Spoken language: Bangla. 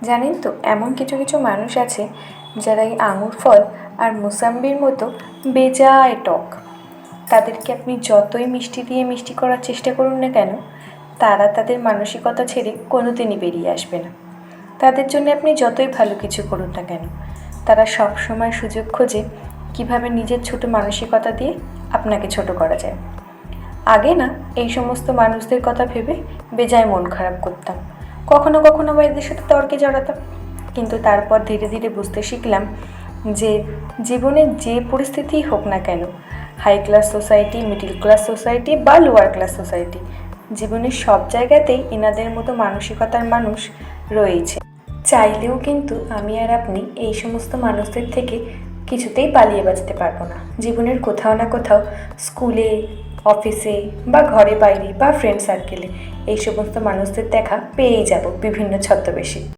জানেন তো, এমন কিছু কিছু মানুষ আছে যারা এই আঙুর ফল আর মোসাম্বির মতো বেজায় টক। তাদেরকে আপনি যতই মিষ্টি দিয়ে মিষ্টি করার চেষ্টা করুন না কেন, তারা তাদের মানসিকতা ছেড়ে কোনোদিনই বেরিয়ে আসবে না। তাদের জন্য আপনি যতই ভালো কিছু করুন না কেন, তারা সবসময় সুযোগ খোঁজে কীভাবে নিজের ছোট মানসিকতা দিয়ে আপনাকে ছোট করা যায়। আগে না এই সমস্ত মানুষদের কথা ভেবে বেজায় মন খারাপ করতাম, কখনো কখনো আবার এদের সাথে তর্কে জড়াতাম। কিন্তু তারপর ধীরে ধীরে বুঝতে শিখলাম যে জীবনের যে পরিস্থিতিই হোক না কেন, high class society, middle class society বা লোয়ার ক্লাস সোসাইটি, জীবনের সব জায়গাতেই এনাদের মতো মানসিকতার মানুষ রয়েছে। চাইলেও কিন্তু আমি আর আপনি এই সমস্ত মানুষদের থেকে কিছুতেই পালিয়ে বাঁচতে পারবো না। জীবনের কোথাও না কোথাও, স্কুলে, অফিসে বা ঘরে বাইরে বা ফ্রেন্ড সার্কেলে এই সমস্ত মানুষদের দেখা পেয়েই যাব বিভিন্ন ছদ্মবেশে।